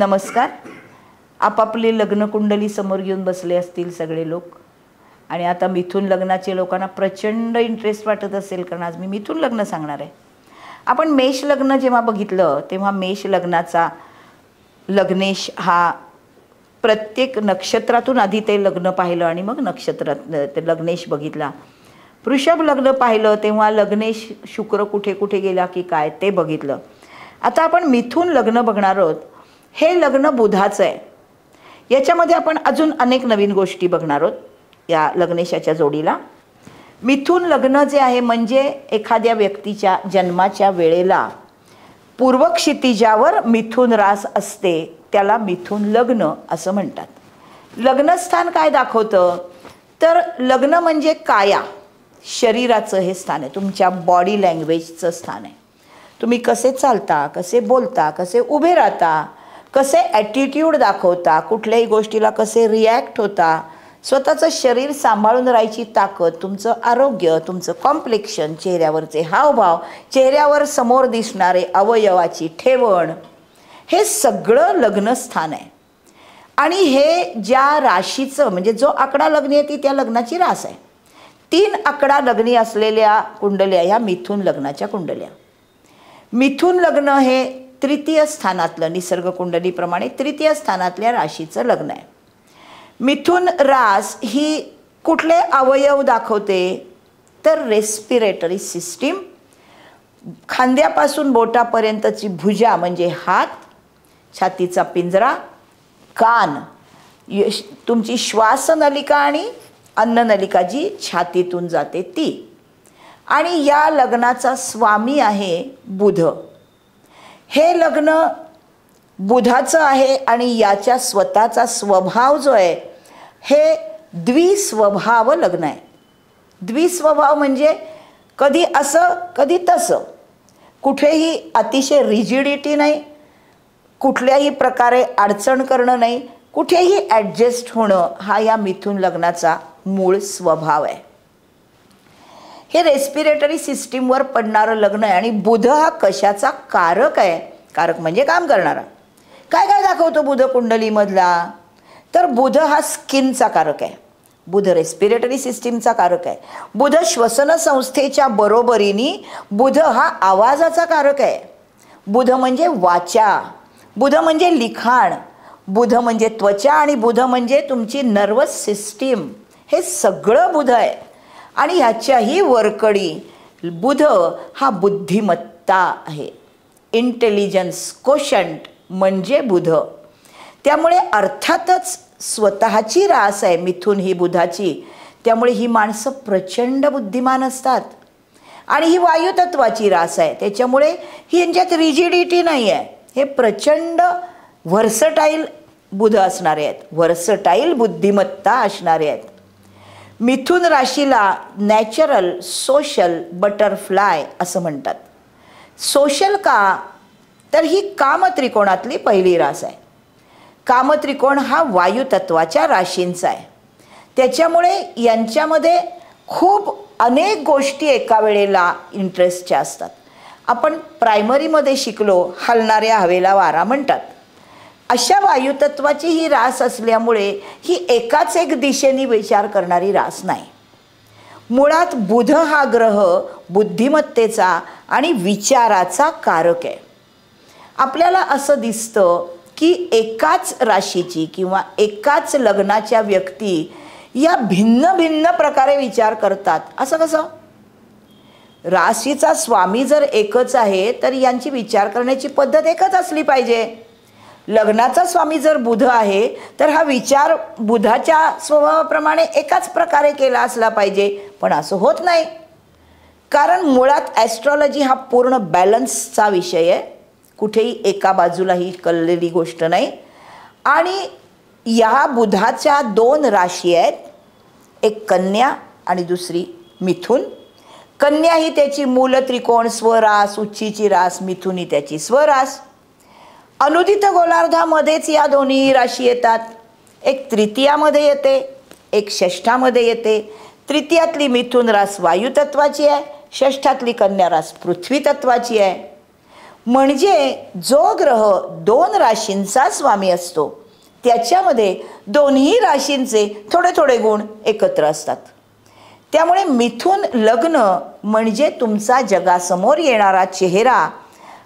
नमस्कार. आपापली लग्न कुंडली समोर घेऊन बसले असतील सगळे लोक. आणि आता मिथुन लग्नाचे लोकांना प्रचंड इंटरेस्ट वाटत असेल, कारण आज मी मिथुन लग्न सांगणार आहे. आपण मेष लग्न जेव्हा बघितलं तेव्हा मेष लग्नाचा लग्नेश हा प्रत्येक नक्षत्रातून आधी ते लग्न पाहिलं आणि मग नक्षत्रात ते लग्नेश बघितला. वृषभ लग्न पाहिलं तेव्हा लग्नेश शुक्र कुठे कुठे गेला की काय ते बघितलं. आता आपण मिथुन लग्न बघणार आहोत. हे लग्न बुधाचं आहे. याच्यामध्ये आपण अजून अनेक नवीन गोष्टी बघणार आहोत या लग्नेशाच्या जोडीला. मिथुन लग्न जे आहे म्हणजे एखाद्या व्यक्तीच्या जन्माच्या वेळेला पूर्व क्षितिजावर मिथुन रास असते, त्याला मिथुन लग्न असं म्हणतात. लग्नस्थान काय दाखवतं तर लग्न म्हणजे काया, शरीराचं हे स्थान आहे, तुमच्या बॉडी लँग्वेजचं स्थान आहे. तुम्ही कसे चालता, कसे बोलता, कसे उभे राहता, कसे ॲटिट्यूड दाखवता, कुठल्याही गोष्टीला कसे रिॲक्ट होता, स्वतःचं शरीर सांभाळून राहायची ताकद, तुमचं आरोग्य, तुमचं कॉम्प्लेक्शन, चेहऱ्यावरचे हावभाव, चेहऱ्यावर समोर दिसणारे अवयवाची ठेवण, हे सगळं लग्नस्थान आहे. आणि हे ज्या राशीचं म्हणजे जो आकडा लग्नी आहे ती त्या लग्नाची रास आहे. 3 आकडा लग्नी असलेल्या कुंडल्या ह्या मिथुन लग्नाच्या कुंडल्या. मिथुन लग्न हे तृतीय स्थानातलं, निसर्ग कुंडलीप्रमाणे तृतीय स्थानातल्या राशीचं लग्न आहे. मिथुन रास ही कुठले अवयव दाखवते तर रेस्पिरेटरी सिस्टीम, खांद्यापासून बोटापर्यंतची भुजा म्हणजे हात, छातीचा पिंजरा, कान, तुमची श्वासनलिका आणि अन्ननलिका जी छातीतून जाते ती. आणि या लग्नाचा स्वामी आहे बुध. हे लग्न बुधाचं आहे आणि याच्या स्वतःचा स्वभाव जो आहे हे द्विस्वभाव लग्न आहे. द्विस्वभाव म्हणजे कधी असं कधी तसं, कुठेही अतिशय रिजिडिटी नाही, कुठल्याही प्रकारे अडचण करणं नाही, कुठेही ॲडजस्ट होणं हा या मिथुन लग्नाचा मूळ स्वभाव आहे. हे रेस्पिरेटरी सिस्टीमवर पडणारं लग्न आहे. आणि बुध हा कशाचा कारक आहे, कारक म्हणजे काम करणारा. काय काय दाखवतो बुध कुंडलीमधला तर बुध हा स्किनचा कारक आहे, बुध रेस्पिरेटरी सिस्टीमचा कारक आहे, बुध श्वसन संस्थेच्या बरोबरीने बुध हा आवाजाचा कारक आहे, बुध म्हणजे वाचा, बुध म्हणजे लिखाण, बुध म्हणजे त्वचा आणि बुध म्हणजे तुमची नर्वस सिस्टीम. हे सगळं बुध आहे. आणि ह्याच्याही वरकडी बुध हा बुद्धिमत्ता आहे, इंटेलिजन्स कोशंट म्हणजे बुध. त्यामुळे अर्थातच स्वतःची रास आहे मिथुन ही बुधाची, त्यामुळे ही माणसं प्रचंड बुद्धिमान असतात. आणि ही वायुतत्वाची रास आहे, त्याच्यामुळे ही यांच्यात रिजिडिटी नाही आहे. हे प्रचंड व्हर्सटाईल बुध असणारे आहेत, व्हर्सटाईल बुद्धिमत्ता असणारे आहेत. मिथुन राशीला नॅचरल सोशल बटरफ्लाय असं म्हणतात. सोशल का तर ही कामत्रिकोणातली पहिली रास आहे. कामत्रिकोण हा वायुतत्वाच्या राशींचा आहे, त्याच्यामुळे यांच्यामध्ये खूप अनेक गोष्टी एका वेळेला इंटरेस्टच्या असतात. आपण प्रायमरीमध्ये शिकलो हलणाऱ्या हवेला वारा म्हणतात. अशा वायुतत्वाची ही रास असल्यामुळे ही एकाच एक दिशेने विचार करणारी रास नाही. मुळात बुध हा ग्रह बुद्धिमत्तेचा आणि विचाराचा कारक आहे. आपल्याला असं दिसतं की एकाच राशीची किंवा एकाच लग्नाच्या व्यक्ती या भिन्न भिन्न प्रकारे विचार करतात. असं कसं? राशीचा स्वामी जर एकच आहे तर यांची विचार करण्याची पद्धत एकच असली पाहिजे. लग्नाचा स्वामी जर बुध आहे तर हा विचार बुधाच्या स्वभावाप्रमाणे एकाच प्रकारे केला असला पाहिजे, पण असं होत नाही. कारण मुळात ॲस्ट्रॉलॉजी हा पूर्ण बॅलन्सचा विषय आहे, कुठेही एका बाजूला ही कललेली गोष्ट नाही. आणि या बुधाच्या 2 राशी आहेत, एक कन्या आणि दुसरी मिथुन. कन्या ही त्याची मूल त्रिकोण स्वरास, उच्चीची रास, मिथुन ही त्याची स्वरास. अनुदित गोलार्धामध्येच या दोन्ही राशी येतात. एक तृतीयामध्ये येते, एक षष्ठामध्ये येते. तृतीयातली मिथुन रास वायुतत्वाची आहे, षष्ठातली कन्या रास पृथ्वी तत्वाची आहे. म्हणजे जो ग्रह 2 राशींचा स्वामी असतो त्याच्यामध्ये दोन्ही राशींचे थोडे थोडे गुण एकत्र असतात. त्यामुळे मिथुन लग्न म्हणजे तुमचा जगासमोर येणारा चेहरा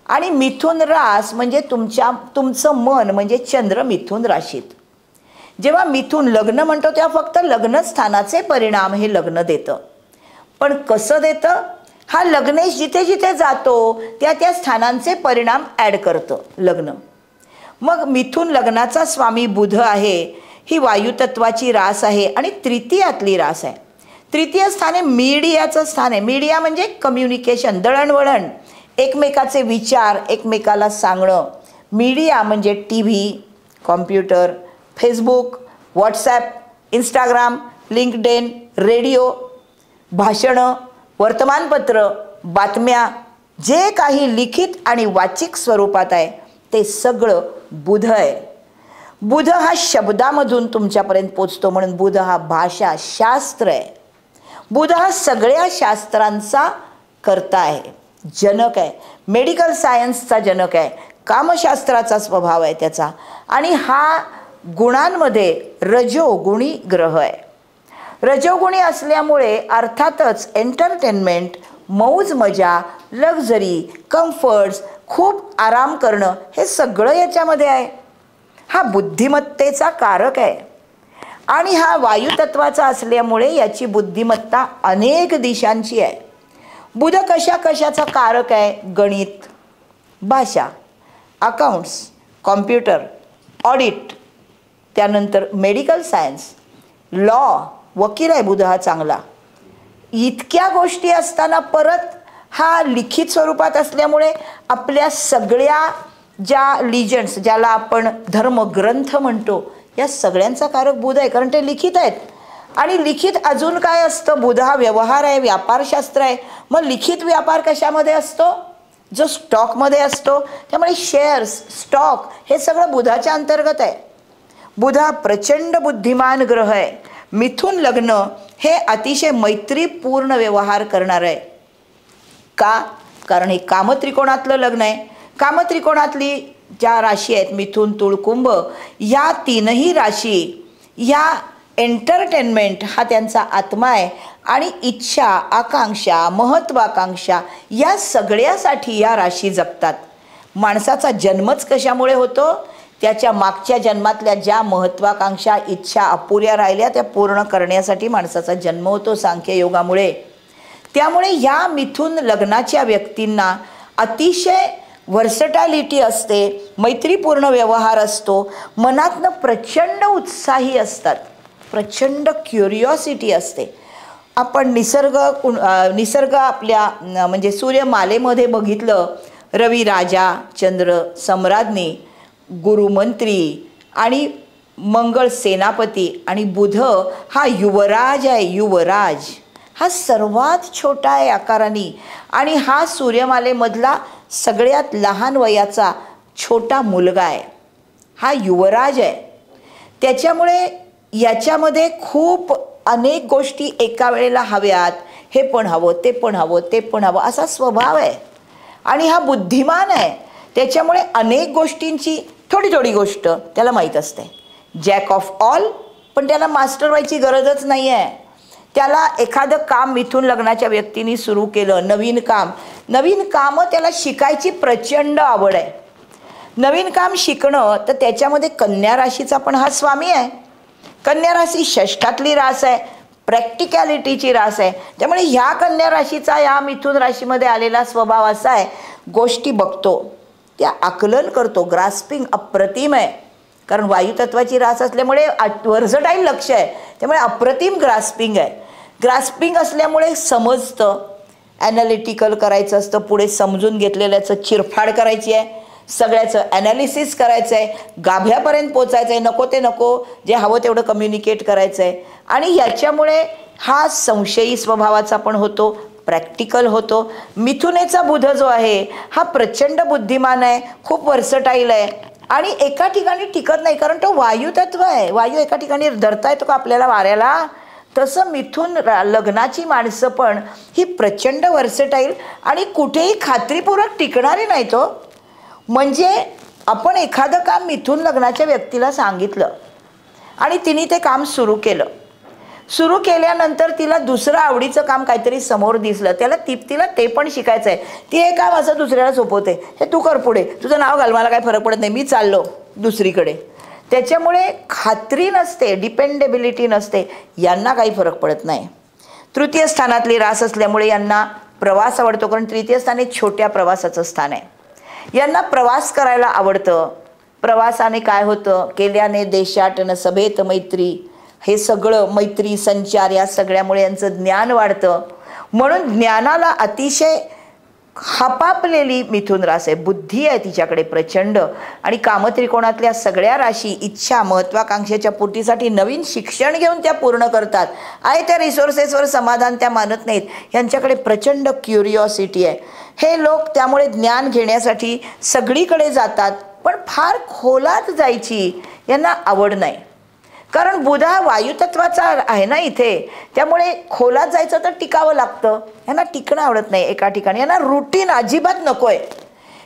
आणि मिथुन रास म्हणजे तुमचं मन म्हणजे चंद्र मिथुन राशीत. जेव्हा मिथुन लग्न म्हणतो तेव्हा फक्त लग्न स्थानाचे परिणाम हे लग्न देतं. पण कसं देतं? हा लग्नेश जिथे जिथे जातो त्या त्या स्थानांचे परिणाम ॲड करतं लग्न. मग मिथुन लग्नाचा स्वामी बुध आहे. ही वायुतत्वाची रास आहे आणि तृतीयातली रास आहे. तृतीय स्थान हे मीडियाचं स्थान आहे. मीडिया म्हणजे कम्युनिकेशन, दळणवळण, एकमेकाचे विचार एकमेकाला सांगणं. मीडिया म्हणजे T V, computer, Facebook, WhatsApp, Instagram, LinkedIn, radio, भाषणं, वर्तमानपत्र, बातम्या, जे काही लिखित आणि वाचिक स्वरूपात आहे ते सगळं बुध आहे. बुध हा शब्दामधून तुमच्यापर्यंत पोचतो म्हणून बुध हा भाषा शास्त्र आहे. बुध हा सगळ्या शास्त्रांचा कर्ता आहे, जनक आहे. मेडिकल सायन्सचा जनक आहे. कामशास्त्राचा स्वभाव आहे त्याचा. आणि हा गुणांमध्ये रजोगुणी ग्रह आहे. रजोगुणी असल्यामुळे अर्थातच एंटरटेनमेंट, मौज मजा, लक्झरी, कम्फर्ट्स, खूप आराम करणं हे सगळं याच्यामध्ये आहे. हा बुद्धिमत्तेचा कारक आहे आणि हा वायुतत्वाचा असल्यामुळे याची बुद्धिमत्ता अनेक दिशांची आहे. बुध कशाचा कारक आहे? गणित, भाषा, अकाउंट्स, कॉम्प्युटर, ऑडिट, त्यानंतर मेडिकल सायन्स, लॉ, वकील आहे बुध हा चांगला. इतक्या गोष्टी असताना परत हा लिखित स्वरूपात असल्यामुळे आपल्या सगळ्या ज्या लिजंड्स, ज्याला आपण धर्मग्रंथ म्हणतो, या सगळ्यांचा कारक बुध आहे कारण ते लिखित आहेत. आणि लिखित अजून काय असतं? बुध हा व्यवहार आहे, व्यापारशास्त्र आहे. मग लिखित व्यापार कशामध्ये असतो? जो स्टॉकमध्ये असतो. त्यामुळे शेअर्स, स्टॉक हे सगळं बुधाच्या अंतर्गत आहे. बुध हा प्रचंड बुद्धिमान ग्रह आहे. मिथुन लग्न हे अतिशय मैत्रीपूर्ण व्यवहार करणार आहे. का? कारण हे कामत्रिकोणातलं लग्न आहे. कामत्रिकोणातली ज्या राशी आहेत मिथुन, तुळ, कुंभ, या तीनही राशी या एंटरटेनमेंट हा त्यांचा आत्मा आहे. आणि इच्छा, आकांक्षा, महत्वाकांक्षा या सगळ्यासाठी या राशी जगतात. माणसाचा जन्मच कशामुळे होतो? त्याच्या मागच्या जन्मातल्या ज्या महत्वाकांक्षा, इच्छा अपुऱ्या राहिल्या त्या पूर्ण करण्यासाठी माणसाचा जन्म होतो सांख्ययोगामुळे. त्यामुळे ह्या मिथुन लग्नाच्या व्यक्तींना अतिशय व्हर्सटॅलिटी असते, मैत्रीपूर्ण व्यवहार असतो, मनातनं प्रचंड उत्साही असतात, प्रचंड क्युरिओसिटी असते. आपण निसर्ग आपल्या म्हणजे सूर्यमालेमध्ये बघितलं, रवी राजा, चंद्र सम्राज्ञी, गुरुमंत्री आणि मंगळ सेनापती आणि बुध हा युवराज आहे. युवराज हा सर्वात छोटा आहे आकाराने आणि हा सूर्यमालेमधला सगळ्यात लहान वयाचा छोटा मुलगा आहे. हा युवराज आहे. त्याच्यामुळे याच्यामध्ये खूप अनेक गोष्टी एका वेळेला हव्यात. हे पण हवं, ते पण हवं, ते पण हवं असा स्वभाव आहे. आणि हा बुद्धिमान आहे. त्याच्यामुळे अनेक गोष्टींची थोडी थोडी गोष्ट त्याला माहीत असते. जॅक ऑफ ऑल, पण त्याला मास्टर व्हायची गरजच नाही आहे. त्याला एखादं काम मिथुन लग्नाच्या व्यक्तीने सुरू केलं, नवीन काम त्याला शिकायची प्रचंड आवड आहे. नवीन काम शिकणं, तर त्याच्यामध्ये कन्या राशीचा पण हा स्वामी आहे. कन्या राशी षष्ठातली रास आहे, प्रॅक्टिकॅलिटीची रास आहे. त्यामुळे ह्या कन्या राशीचा या मिथुन राशीमध्ये आलेला स्वभाव असा आहे, गोष्टी बघतो, त्या आकलन करतो, ग्रास्पिंग अप्रतिम आहे. कारण वायुतत्वाची रास असल्यामुळे व्हर्सटाईल लक्ष आहे, त्यामुळे अप्रतिम ग्रास्पिंग आहे. ग्रास्पिंग असल्यामुळे समजतं, ॲनालिटिकल करायचं असतं, पुढे समजून घेतलेल्याचं चिरफाड करायची आहे, सगळ्याचं ॲनालिसिस करायचं आहे, गाभ्यापर्यंत पोचायचं आहे, नको ते नको, जे हवं तेवढं कम्युनिकेट करायचं आहे. आणि याच्यामुळे हा संशयी स्वभावाचा पण होतो, प्रॅक्टिकल होतो. मिथुनेचा बुध जो आहे हा प्रचंड बुद्धिमान आहे, खूप वर्सटाईल आहे आणि एका ठिकाणी टिकत नाही, कारण तो वायुतत्व आहे. वायू एका ठिकाणी धरता येतो का आपल्याला वाऱ्याला? तसं मिथुन लग्नाची माणसं पण ही प्रचंड वर्सटाईल आणि कुठेही खात्रीपूर्वक टिकणारी नाही तो. म्हणजे आपण एखादं काम मिथुन लग्नाच्या व्यक्तीला सांगितलं आणि तिने ते काम सुरू केलं. सुरू केल्यानंतर तिला दुसरं आवडीचं काम काहीतरी समोर दिसलं, तिला ते पण शिकायचं आहे. ती हे काम असं दुसऱ्याला सोपवते, हे तू कर पुढे, तुझं नाव घाल, मला काही फरक पडत नाही, मी चाललो दुसरीकडे. त्याच्यामुळे खात्री नसते, डिपेंडेबिलिटी नसते, यांना काही फरक पडत नाही. तृतीय स्थानातली रास असल्यामुळे यांना प्रवास आवडतो, कारण तृतीय स्थान हे छोट्या प्रवासाचं स्थान आहे. यांना प्रवास करायला आवडतं. प्रवासाने काय होतं, केल्याने देशाटन सभेत मैत्री, हे सगळं मैत्री संचार या सगळ्यामुळे यांचं ज्ञान वाढतं. म्हणून ज्ञानाला अतिशय हापापलेली मिथुन रास आहे. बुद्धी आहे तिच्याकडे प्रचंड. आणि कामत्रिकोणातल्या सगळ्या राशी इच्छा महत्वाकांक्षेच्या पूर्तीसाठी नवीन शिक्षण घेऊन त्या पूर्ण करतात. आहे त्या रिसोर्सेसवर समाधान त्या मानत नाहीत. यांच्याकडे प्रचंड क्युरिओसिटी आहे. हे लोक त्यामुळे ज्ञान घेण्यासाठी सगळीकडे जातात, पण फार खोलात जायची यांना आवड नाही. कारण बुध हा वायुतत्वाचा आहे ना इथे, त्यामुळे खोलात जायचं तर टिकावं लागतं. यांना टिकणं आवडत नाही एका ठिकाणी, यांना रुटीन अजिबात नकोय.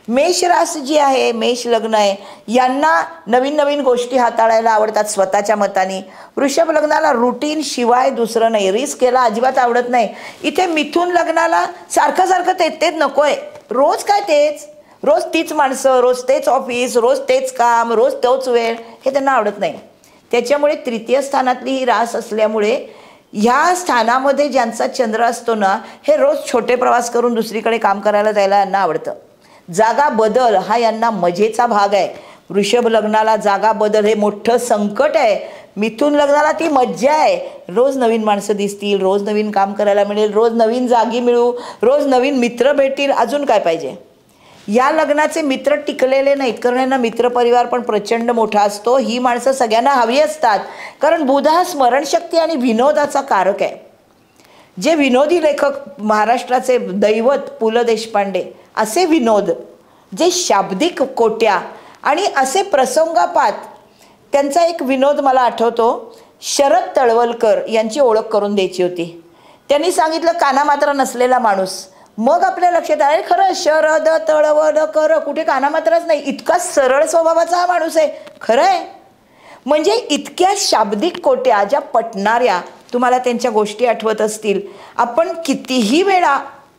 मेष रास जी आहे, मेष लग्न आहे, यांना नवीन नवीन गोष्टी हाताळायला आवडतात स्वतःच्या मताने. वृषभ लग्नाला रुटीन शिवाय दुसरं नाही, रिस्क याला अजिबात आवडत नाही. इथे मिथुन लग्नाला सारखं सारखं तेच नकोय. रोज काय तेच, रोज तीच माणसं, रोज तेच ऑफिस, रोज तेच काम, रोज तोच वेळ, हे त्यांना आवडत नाही. त्याच्यामुळे तृतीय स्थानातली ही रास असल्यामुळे ह्या स्थानामध्ये ज्यांचा चंद्र असतो ना, हे रोज छोटे प्रवास करून दुसरीकडे काम करायला जायला यांना आवडतं. जागा बदल हा यांना मजेचा भाग आहे. वृषभ लग्नाला जागा बदल हे मोठं संकट आहे. मिथुन लग्नाला ती मज्जा आहे. रोज नवीन माणसं दिसतील, रोज नवीन काम करायला मिळेल, रोज नवीन जागी मिळू, रोज नवीन मित्र भेटतील, अजून काय पाहिजे. या लग्नाचे मित्र टिकलेले नाहीत, कारण यांना मित्रपरिवार पण प्रचंड मोठा असतो. ही माणसं सगळ्यांना हवी असतात, कारण बुध हा स्मरणशक्ती आणि विनोदाचा कारक आहे. जे विनोदी लेखक, महाराष्ट्राचे दैवत पु ल देशपांडे, असे विनोद जे शाब्दिक कोट्या आणि असे प्रसंगापात, त्यांचा एक विनोद मला आठवतो. शरद तळवलकर यांची ओळख करून द्यायची होती. त्यांनी सांगितलं कानामात्रा नसलेला माणूस. मग आपल्या लक्षात आले, खरं शरद तळवलकर कुठे कानामात्राच नाही, इतका सरळ स्वभावाचा हा माणूस आहे. खरं आहे. म्हणजे इतक्या शाब्दिक कोट्या ज्या पटणाऱ्या, तुम्हाला त्यांच्या गोष्टी आठवत असतील. आपण कितीही वेळा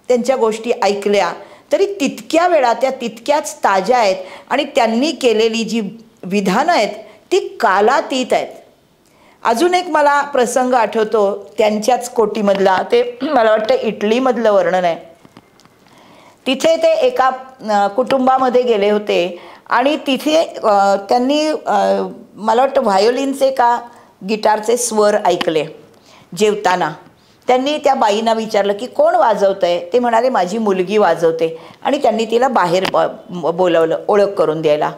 त्यांच्या गोष्टी ऐकल्या तरी तितक्या वेळा त्या तितक्याच ताज्या आहेत. आणि त्यांनी केलेली जी विधानं आहेत ती कालातीत आहेत. अजून एक मला प्रसंग आठवतो त्यांच्याच कोटीमधला. ते मला वाटतं इटलीमधलं वर्णन आहे. तिथे ते एका कुटुंबामध्ये गेले होते आणि तिथे त्यांनी मला वाटतं व्हायोलिनचे का गिटारचे स्वर ऐकले जेवताना. त्यांनी त्या बाईंना विचारलं की कोण वाजवतंय. ते म्हणाले माझी मुलगी वाजवते. आणि त्यांनी तिला बाहेर बोलवलं ओळख करून द्यायला.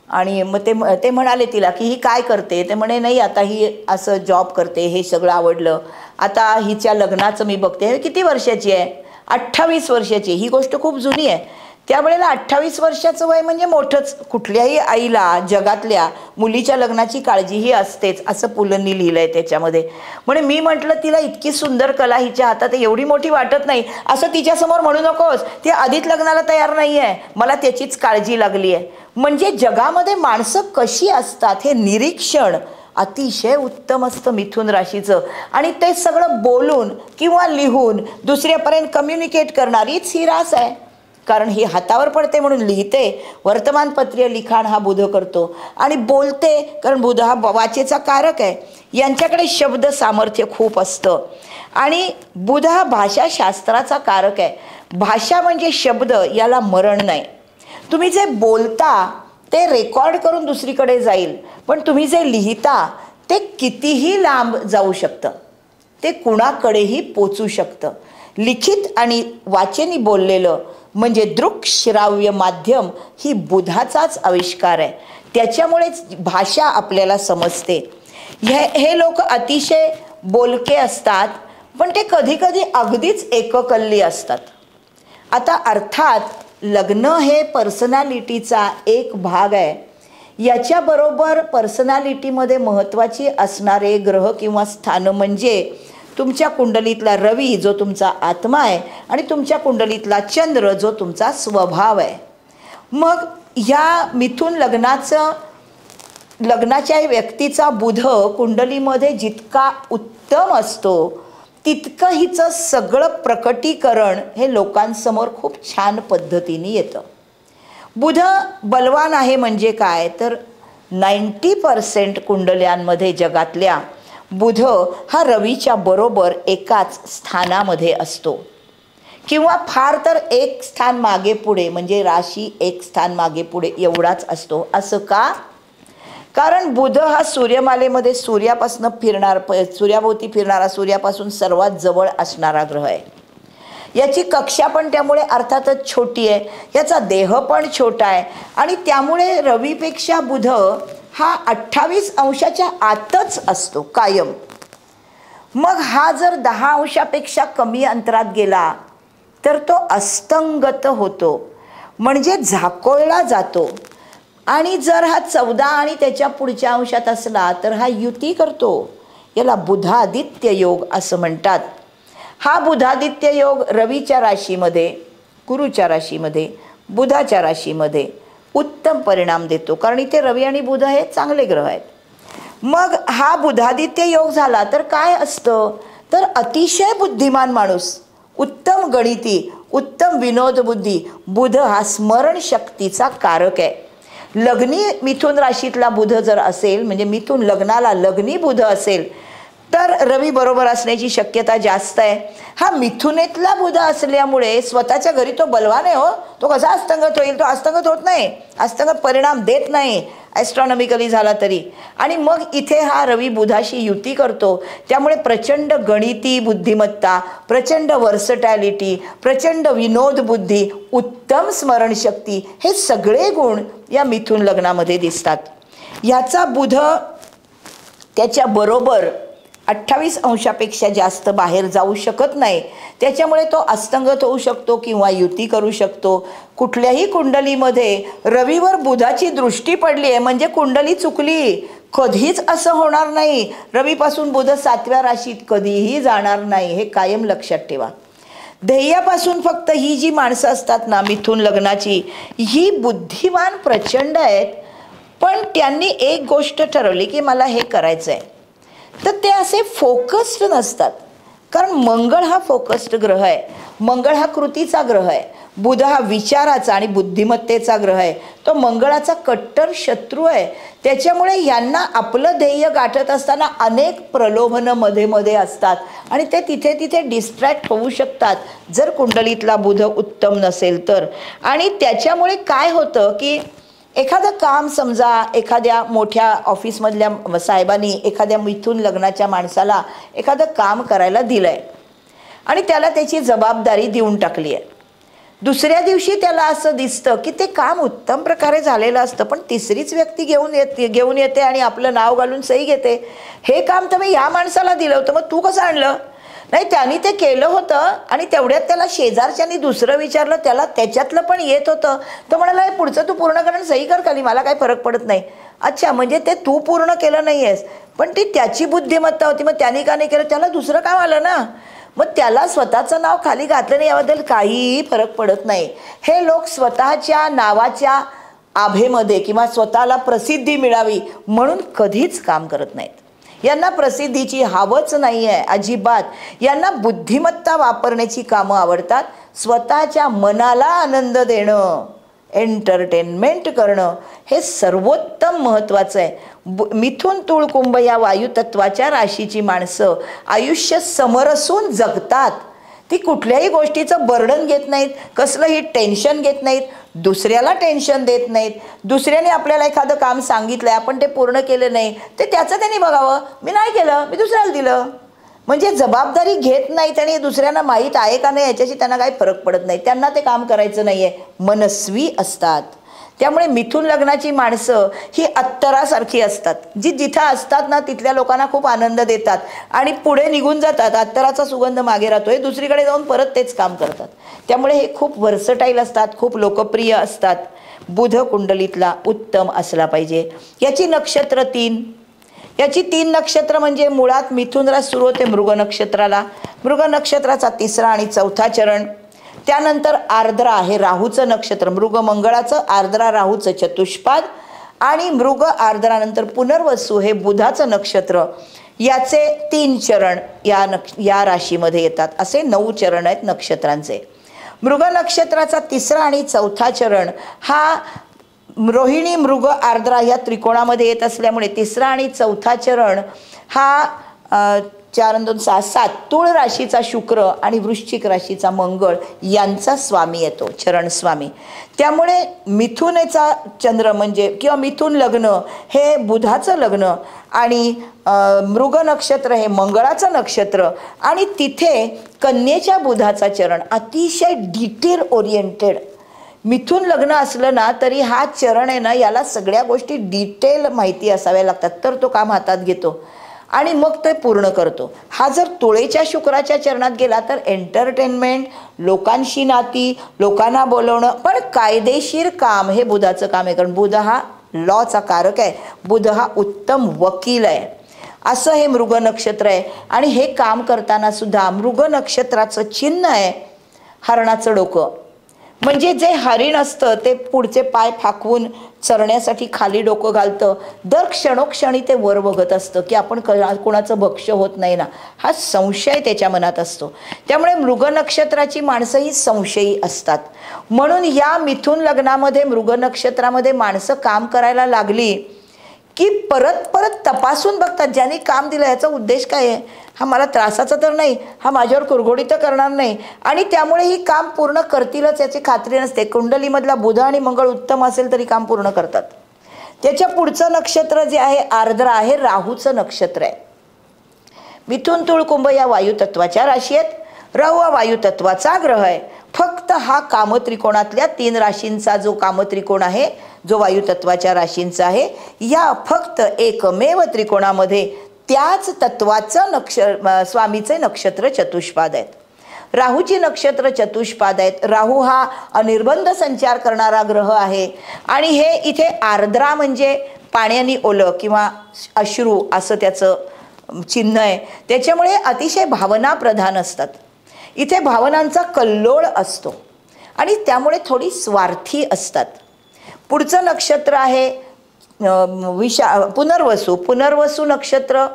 आणि मग ते म्हणाले तिला की ही काय करते. ते म्हणे नाही, आता ही असं जॉब करते, हे सगळं आवडलं, आता हिच्या लग्नाचं मी बघते. किती वर्षाची आहे. 28 वर्षाची. ही गोष्ट खूप जुनी आहे. त्यावेळेला 28 वर्षाचं वय म्हणजे मोठंच. कुठल्याही आईला जगातल्या मुलीच्या लग्नाची काळजी ही असतेच, असं पुलंनी लिहिलंय त्याच्यामध्ये. म्हणजे मी म्हटलं तिला इतकी सुंदर कला हिच्या हातात, एवढी मोठी वाटत नाही, असं तिच्यासमोर म्हणू नकोस, ती आधीच लग्नाला तयार नाही आहे, मला त्याचीच काळजी लागली आहे. म्हणजे जगामध्ये माणसं कशी असतात हे निरीक्षण अतिशय उत्तम असतं मिथुन राशीचं. आणि ते सगळं बोलून किंवा लिहून दुसऱ्यापर्यंत कम्युनिकेट करणारीच ही रास आहे. कारण ही हातावर पडते म्हणून लिहिते. वर्तमानपत्रीय लिखाण हा बुध करतो आणि बोलते, कारण बुध हा वाचेचा कारक आहे. यांच्याकडे शब्द सामर्थ्य खूप असतं. आणि बुध हा भाषाशास्त्राचा कारक आहे. भाषा म्हणजे शब्द, याला मरण नाही. तुम्ही जे बोलता ते रेकॉर्ड करून दुसरीकडे जाईल, पण तुम्ही जे लिहिता ते कितीही लांब जाऊ शकतं, ते कुणाकडेही पोचू शकतं. लिखित आणि वाचेनी बोललेलं म्हणजे दृक्श्राव्य माध्यम ही बुधाचाच आविष्कार आहे. त्याच्यामुळेच भाषा आपल्याला समजते. हे लोक अतिशय बोलके असतात, पण ते कधी कधी अगदीच एककल्ली असतात. आता अर्थात लग्न हे पर्सनॅलिटीचा एक भाग आहे. याच्याबरोबर पर्सनॅलिटीमध्ये महत्त्वाची असणारे ग्रह किंवा स्थान म्हणजे तुमच्या कुंडलीतला रवी जो तुमचा आत्मा आहे आणि तुमच्या कुंडलीतला चंद्र जो तुमचा स्वभाव आहे. मग ह्या मिथुन लग्नाच्या व्यक्तीचा बुध कुंडलीमध्ये जितका उत्तम असतो तितकं हिचं सगळं प्रकटीकरण हे लोकांसमोर खूप छान पद्धतीने येतं. बुध बलवान आहे म्हणजे काय तर 90% कुंडल्यांमध्ये जगातल्या बुध हा रवीच्या बरोबर एकाच स्थानामध्ये असतो किंवा फार तर एक स्थान मागे पुढे, म्हणजे राशी एक स्थान मागे पुढे एवढाच असतो. असं का? कारण बुध हा सूर्यमालेमध्ये सूर्याभोवती फिरणारा, सूर्यापासून सर्वात जवळ असणारा ग्रह आहे. याची कक्षा पण त्यामुळे अर्थातच छोटी आहे, याचा देह पण छोटा आहे आणि त्यामुळे रवीपेक्षा बुध हा 28 अंशाच्या आतच असतो कायम. मग हा जर 10 अंशापेक्षा कमी अंतरात गेला तर तो अस्तंगत होतो, म्हणजे झाकोळला जातो. आणि जर हा 14 आणि त्याच्या पुढच्या अंशात असला तर हा युती करतो. याला बुधादित्य योग असं म्हणतात. हा बुधादित्य योग रवीच्या राशीमध्ये, गुरुच्या राशीमध्ये, बुधाच्या राशीमध्ये उत्तम परिणाम देतो, कारण इथे रवी आणि बुध हे चांगले ग्रह आहेत. मग हा बुधादित्य योग झाला तर काय असतं तर अतिशय बुद्धिमान माणूस, उत्तम गणिती, उत्तम विनोद बुद्धी. बुध हा स्मरणशक्तीचा कारक आहे. लग्नी मिथुन राशीतला बुध जर असेल, म्हणजे मिथुन लग्नाला लग्नी बुध असेल तर रवी बरोबर असण्याची शक्यता जास्त आहे. हा मिथुनेतला बुध असल्यामुळे स्वतःच्या घरी तो बलवान आहे. हो, तो कसा अस्तंगत होईल? तो अस्तंगत होत नाही, अस्तंगत परिणाम देत नाही ॲस्ट्रॉनॉमिकली झाला तरी. आणि मग इथे हा रवी बुधाशी युती करतो, त्यामुळे प्रचंड गणिती बुद्धिमत्ता, प्रचंड वर्सटॅलिटी, प्रचंड विनोद बुद्धी, उत्तम स्मरणशक्ती हे सगळे गुण या मिथुन लग्नामध्ये दिसतात. ह्याचा बुध त्याच्या बरोबर 28 अंशापेक्षा जास्त बाहेर जाऊ शकत नाही, त्याच्यामुळे तो अस्तंगत होऊ शकतो किंवा युती करू शकतो. कुठल्याही कुंडलीमध्ये रवीवर बुधाची दृष्टी पडली आहे म्हणजे कुंडली चुकली. कधीच असं होणार नाही. रवीपासून बुध 7व्या राशीत कधीही जाणार नाही, हे कायम लक्षात ठेवा. ध्येयापासून फक्त ही जी माणसं असतात ना मिथुन लग्नाची, ही बुद्धिमान प्रचंड आहेत, पण त्यांनी एक गोष्ट ठरवली की मला हे करायचं आहे, तर ते असे फोकस्ड नसतात. कारण मंगळ हा फोकस्ड ग्रह आहे, मंगळ हा कृतीचा ग्रह आहे, बुध हा विचाराचा आणि बुद्धिमत्तेचा ग्रह आहे. तो मंगळाचा कट्टर शत्रू आहे. त्याच्यामुळे यांना आपलं ध्येय गाठत असताना अनेक प्रलोभनं मध्ये मध्ये असतात आणि ते तिथे तिथे डिस्ट्रॅक्ट होऊ शकतात जर कुंडलीतला बुध उत्तम नसेल तर. आणि त्याच्यामुळे काय होतं की एखादं काम, समजा एखाद्या मोठ्या ऑफिसमधल्या साहेबांनी एखाद्या मिथुन लग्नाच्या माणसाला एखादं काम करायला दिलं आहे आणि त्याला त्याची जबाबदारी देऊन टाकली आहे. दुसऱ्या दिवशी त्याला असं दिसतं की ते काम उत्तम प्रकारे झालेलं असतं, पण तिसरीच व्यक्ती घेऊन येते आणि आपलं नाव घालून सही घेते. हे काम तर मी या माणसाला दिलं होतं, मग तू कसं आणलं? नाही, त्यांनी ते केलं होतं आणि तेवढ्यात त्याला शेजारच्यानी दुसरं विचारलं, त्याला त्याच्यातलं पण येत होतं. तो म्हणाला पुढचं तू पूर्ण करून सही कर खाली, मला काही फरक पडत नाही. अच्छा, म्हणजे ते तू पूर्ण केलं नाही आहेस, पण ती त्याची बुद्धिमत्ता होती. मग त्याने का नाही केलं? त्याला दुसरं काम आलं ना, मग त्याला स्वतःचं नाव खाली घातलं नाही, याबद्दल काहीही फरक पडत नाही. हे लोक स्वतःच्या नावाच्या आभेमध्ये किंवा स्वतःला प्रसिद्धी मिळावी म्हणून कधीच काम करत नाहीत. यांना प्रसिद्धीची हावच नाही आहे अजिबात. यांना बुद्धिमत्ता वापरण्याची कामं आवडतात. स्वतःच्या मनाला आनंद देणं, एंटरटेनमेंट करणं हे सर्वोत्तम महत्त्वाचं आहे. मिथुन तुळ कुंभ या वायुतत्वाच्या राशीची माणसं आयुष्य समरसून जगतात. ती कुठल्याही गोष्टीचं बर्डन घेत नाहीत, कसलंही टेन्शन घेत नाहीत, दुसऱ्याला टेन्शन देत नाहीत. दुसऱ्याने आपल्याला एखादं काम सांगितलं आहे, आपण ते पूर्ण केलं नाही, ते त्याचं त्यांनी बघावं. मी नाही केलं, मी दुसऱ्याला दिलं, म्हणजे जबाबदारी घेत नाहीत आणि दुसऱ्यांना माहीत आहे का नाही याच्याशी त्यांना काही फरक पडत नाही. त्यांना ते काम करायचं नाही आहे, मनस्वी असतात. त्यामुळे मिथुन लग्नाची माणसं ही अत्तरासारखी असतात, जी जिथं असतात ना तिथल्या लोकांना खूप आनंद देतात आणि पुढे निघून जातात. अत्तराचा सुगंध मागे राहतोय, दुसरीकडे जाऊन परत तेच काम करतात. त्यामुळे हे खूप वर्सटाईल असतात, खूप लोकप्रिय असतात. बुध कुंडलीतला उत्तम असला पाहिजे. याची नक्षत्र 3, याची 3 नक्षत्र म्हणजे मुळात मिथुन रास सुरू होते मृग नक्षत्राला. मृग नक्षत्राचा 3रा आणि 4था चरण, त्यानंतर आर्द्रा हे राहूचं नक्षत्र, मृग मंगळाचं, आर्द्रा राहूचं चतुष्पाद, आणि मृग आर्द्रानंतर पुनर्वसू हे बुधाचं नक्षत्र. याचे 3 चरण या राशीमध्ये येतात. असे 9 चरण आहेत नक्षत्रांचे. मृग नक्षत्राचा 3रा आणि 4था चरण हा रोहिणी मृग आर्द्रा या त्रिकोणामध्ये येत असल्यामुळे 3रा आणि 4था चरण हा 4 2 6 7 तुळ राशीचा शुक्र आणि वृश्चिक राशीचा मंगळ यांचा स्वामी येतो, चरण स्वामी. त्यामुळे मिथुनेचा चंद्र म्हणजे किंवा मिथुन लग्न हे बुधाचं लग्न आणि मृग नक्षत्र हे मंगळाचं नक्षत्र, आणि तिथे कन्येच्या बुधाचा चरण अतिशय डिटेल ओरिएंटेड. मिथुन लग्न असलं ना तरी हा चरण आहे ना, याला सगळ्या गोष्टी डिटेल माहिती असाव्या लागतात, तर तो काम हातात घेतो आणि मग ते पूर्ण करतो. हा जर तुळेच्या शुक्राच्या चरणात गेला तर एंटरटेनमेंट, लोकांशी नाती, लोकांना बोलवणं, पण कायदेशीर काम हे बुधाचं काम आहे. कारण बुध हा लॉचा कारक आहे, बुध हा उत्तम वकील आहे. असं हे मृग नक्षत्र आहे. आणि हे काम करताना सुद्धा मृग नक्षत्राचं चिन्ह आहे हरणाचं डोकं. म्हणजे जे हरिण असतं ते पुढचे पाय फाकवून चरण्यासाठी खाली डोकं घालतं. दर क्षणोक्षणी ते वर बघत असतं की आपण कोणाचं भक्ष्य होत नाही ना, हा संशय त्याच्या मनात असतो. त्यामुळे मृग नक्षत्राची माणसं ही संशयी असतात. म्हणून या मिथुन लग्नामध्ये मृग नक्षत्रामध्ये माणसं काम करायला लागली की परत परत तपासून बघतात, ज्यांनी काम दिलं ह्याचा उद्देश काय आहे, हा मला त्रासाचा तर नाही, हा माझ्यावर कुरघोडी तर करणार नाही, आणि त्यामुळे ही काम पूर्ण करतीलच याची खात्री नसते. कुंडलीमधला बुध आणि मंगळ उत्तम असेल तरी काम पूर्ण करतात. त्याच्या पुढचं नक्षत्र जे आहे आर्द्रा आहे राहूचं नक्षत्र आहे. मिथुन तुळ कुंभ या वायुतत्वाच्या राशी आहेत. राहू हा वायुतत्वाचा ग्रह आहे. फक्त हा कामत्रिकोणातल्या 3 राशींचा जो कामत्रिकोण आहे, जो वायुतत्वाच्या राशींचा आहे, या फक्त एकमेव त्रिकोणामध्ये त्याच तत्वाचं स्वामीचे नक्षत्र चतुष्पाद आहेत. राहूची नक्षत्र चतुष्पाद आहेत. राहू हा अनिर्बंध संचार करणारा ग्रह आहे. आणि हे इथे आर्द्रा म्हणजे पाण्याने ओलं किंवा अश्रू असं त्याचं चिन्ह आहे. त्याच्यामुळे अतिशय भावना प्रधान असतात. इथे भावनांचा कल्लोळ असतो आणि त्यामुळे थोडी स्वार्थी असतात. पुढचं नक्षत्र आहे पुनर्वसू. पुनर्वसू नक्षत्र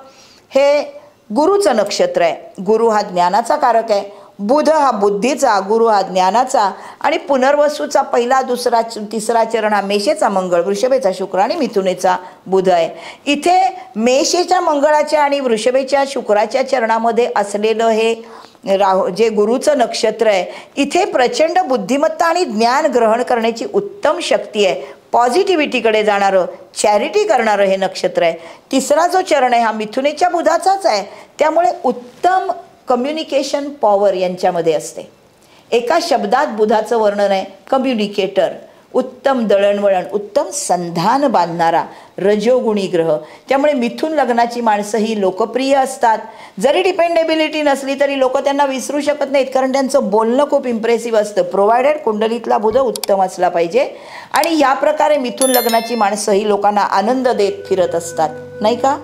हे गुरुचं नक्षत्र आहे. गुरु हा ज्ञानाचा कारक आहे. बुध हा बुद्धीचा, गुरु हा ज्ञानाचा, आणि पुनर्वसूचा 1, 2, 3 चरण हा मेषेचा मंगळ, वृषभेचा शुक्र आणि मिथुनेचा बुध आहे. इथे मेषेच्या मंगळाच्या आणि वृषभेच्या शुक्राच्या चरणामध्ये असलेलं हे जे गुरुचं नक्षत्र आहे, इथे प्रचंड बुद्धिमत्ता आणि ज्ञान ग्रहण करण्याची उत्तम शक्ती आहे. पॉझिटिव्हिटीकडे जाणारं, चॅरिटी करणारं हे नक्षत्र आहे. 3रा जो चरण आहे हा मिथुनेच्या बुधाचाच आहे. त्यामुळे उत्तम कम्युनिकेशन पॉवर यांच्यामध्ये असते. एका शब्दात बुधाचं वर्णन आहे कम्युनिकेटर. उत्तम दळणवळण, उत्तम संधान बांधणारा रजोगुणी ग्रह. त्यामुळे मिथुन लग्नाची माणसं ही लोकप्रिय असतात. जरी डिपेंडेबिलिटी नसली तरी लोक त्यांना विसरू शकत नाहीत, कारण त्यांचं बोलणं खूप इम्प्रेसिव्ह असतं. प्रोव्हायडेड कुंडलीतला बुध उत्तम असला पाहिजे. आणि या प्रकारे मिथुन लग्नाची माणसं ही लोकांना आनंद देत फिरत असतात, नाही का?